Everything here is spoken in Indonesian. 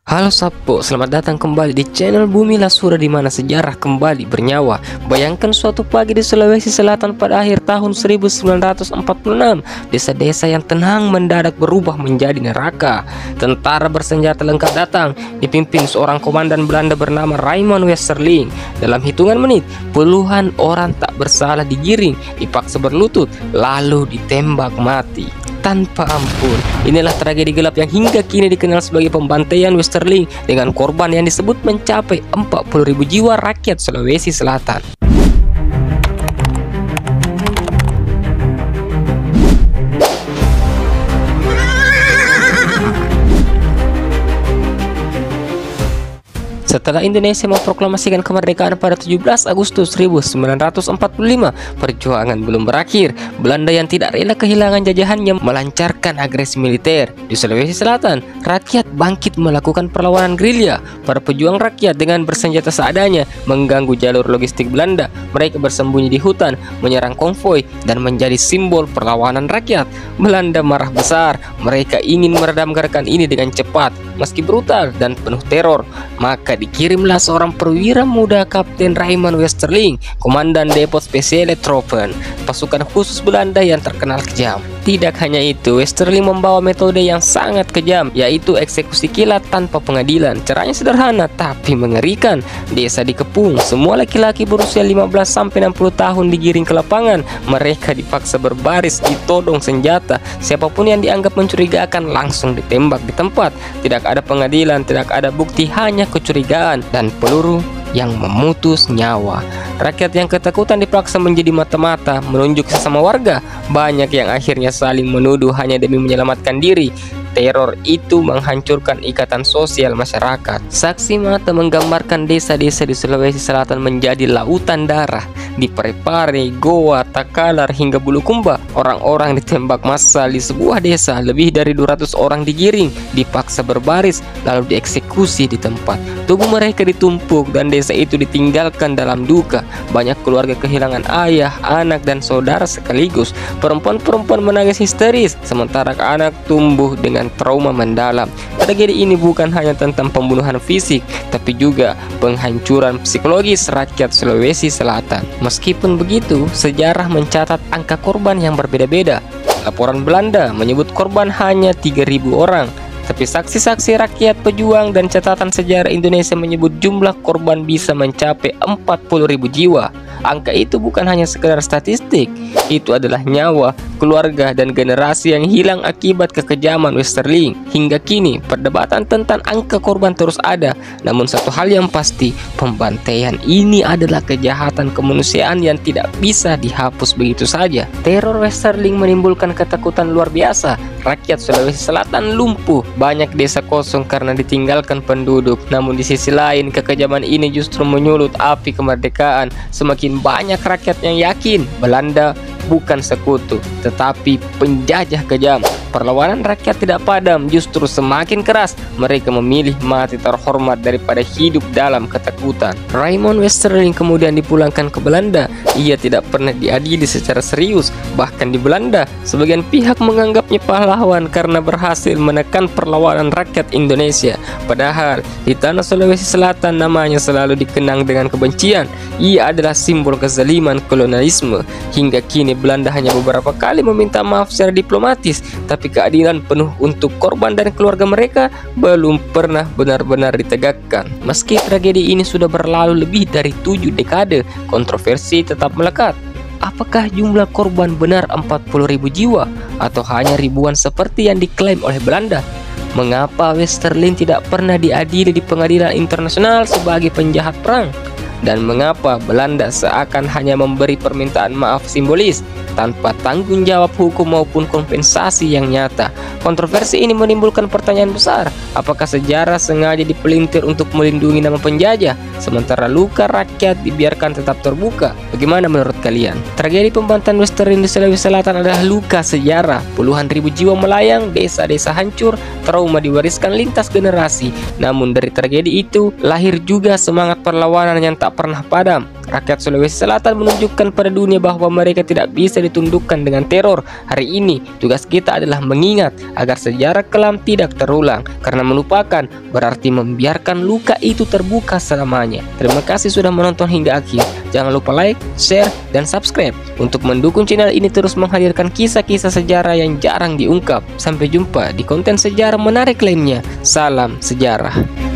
Halo Sapo, selamat datang kembali di channel Bumi Lasura di mana sejarah kembali bernyawa. Bayangkan suatu pagi di Sulawesi Selatan pada akhir tahun 1946, desa-desa yang tenang mendadak berubah menjadi neraka. Tentara bersenjata lengkap datang, dipimpin seorang komandan Belanda bernama Raymond Westerling. Dalam hitungan menit, puluhan orang tak bersalah digiring, dipaksa berlutut, lalu ditembak mati tanpa ampun. Inilah tragedi gelap yang hingga kini dikenal sebagai pembantaian Westerling dengan korban yang disebut mencapai 40.000 jiwa rakyat Sulawesi Selatan. Setelah Indonesia memproklamasikan kemerdekaan pada 17 Agustus 1945, perjuangan belum berakhir. Belanda yang tidak rela kehilangan jajahannya melancarkan agresi militer. Di Sulawesi Selatan, rakyat bangkit melakukan perlawanan gerilya. Para pejuang rakyat dengan bersenjata seadanya mengganggu jalur logistik Belanda. Mereka bersembunyi di hutan, menyerang konvoi, dan menjadi simbol perlawanan rakyat. Belanda marah besar. Mereka ingin meredam gerakan ini dengan cepat. Meski brutal dan penuh teror, maka dikirimlah seorang perwira muda, Kapten Raymond Westerling, komandan Depot Speciale Troepen, pasukan khusus Belanda yang terkenal kejam. Tidak hanya itu, Westerling membawa metode yang sangat kejam, yaitu eksekusi kilat tanpa pengadilan. Caranya sederhana tapi mengerikan. Desa dikepung, semua laki-laki berusia 15-60 tahun digiring ke lapangan. Mereka dipaksa berbaris, ditodong senjata. Siapapun yang dianggap mencurigakan langsung ditembak di tempat. Tidak ada pengadilan, tidak ada bukti, hanya kecurigaan dan peluru yang memutus nyawa. Rakyat yang ketakutan dipaksa menjadi mata-mata, menunjuk sesama warga. Banyak yang akhirnya saling menuduh hanya demi menyelamatkan diri. Teror itu menghancurkan ikatan sosial masyarakat. Saksi mata menggambarkan desa-desa di Sulawesi Selatan menjadi lautan darah. Di Parepare, Goa, Takalar, hingga Bulukumba, orang-orang ditembak massal di sebuah desa. Lebih dari 200 orang digiring, dipaksa berbaris, lalu dieksekusi di tempat. Tubuh mereka ditumpuk dan desa itu ditinggalkan dalam duka. Banyak keluarga kehilangan ayah, anak, dan saudara sekaligus. Perempuan-perempuan menangis histeris, sementara anak tumbuh dengan trauma mendalam. Tragedi ini bukan hanya tentang pembunuhan fisik, tapi juga penghancuran psikologis rakyat Sulawesi Selatan. Meskipun begitu, sejarah mencatat angka korban yang berbeda-beda. Laporan Belanda menyebut korban hanya 3.000 orang, tapi saksi-saksi rakyat, pejuang, dan catatan sejarah Indonesia menyebut jumlah korban bisa mencapai 40.000 jiwa. Angka itu bukan hanya sekedar statistik, itu adalah nyawa, keluarga, dan generasi yang hilang akibat kekejaman Westerling. Hingga kini, perdebatan tentang angka korban terus ada. Namun satu hal yang pasti, pembantaian ini adalah kejahatan kemanusiaan yang tidak bisa dihapus begitu saja. Teror Westerling menimbulkan ketakutan luar biasa. Rakyat Sulawesi Selatan lumpuh, banyak desa kosong karena ditinggalkan penduduk. Namun di sisi lain, kekejaman ini justru menyulut api kemerdekaan. Semakin banyak rakyat yang yakin Belanda bukan sekutu, tetapi penjajah kejam. Perlawanan rakyat tidak padam, justru semakin keras. Mereka memilih mati terhormat daripada hidup dalam ketakutan. Raymond Westerling kemudian dipulangkan ke Belanda. Ia tidak pernah diadili secara serius. Bahkan di Belanda, sebagian pihak menganggapnya pahlawan karena berhasil menekan perlawanan rakyat Indonesia. Padahal di tanah Sulawesi Selatan namanya selalu dikenang dengan kebencian. Ia adalah simbol kezaliman kolonialisme. Hingga kini Belanda hanya beberapa kali meminta maaf secara diplomatis, tapi keadilan penuh untuk korban dan keluarga mereka belum pernah benar-benar ditegakkan. Meski tragedi ini sudah berlalu lebih dari 7 dekade, kontroversi tetap melekat. Apakah jumlah korban benar 40.000 jiwa atau hanya ribuan seperti yang diklaim oleh Belanda? Mengapa Westerling tidak pernah diadili di pengadilan internasional sebagai penjahat perang? Dan mengapa Belanda seakan hanya memberi permintaan maaf simbolis tanpa tanggung jawab hukum maupun kompensasi yang nyata? Kontroversi ini menimbulkan pertanyaan besar. Apakah sejarah sengaja dipelintir untuk melindungi nama penjajah, sementara luka rakyat dibiarkan tetap terbuka? Bagaimana menurut kalian? Tragedi pembantaian Westerling di Sulawesi Selatan adalah luka sejarah. Puluhan ribu jiwa melayang, desa-desa hancur, trauma diwariskan lintas generasi. Namun dari tragedi itu lahir juga semangat perlawanan yang tak tak pernah padam. Rakyat Sulawesi Selatan menunjukkan pada dunia bahwa mereka tidak bisa ditundukkan dengan teror. Hari ini, tugas kita adalah mengingat agar sejarah kelam tidak terulang. Karena melupakan berarti membiarkan luka itu terbuka selamanya. Terima kasih sudah menonton hingga akhir. Jangan lupa like, share, dan subscribe untuk mendukung channel ini terus menghadirkan kisah-kisah sejarah yang jarang diungkap. Sampai jumpa di konten sejarah menarik lainnya. Salam sejarah.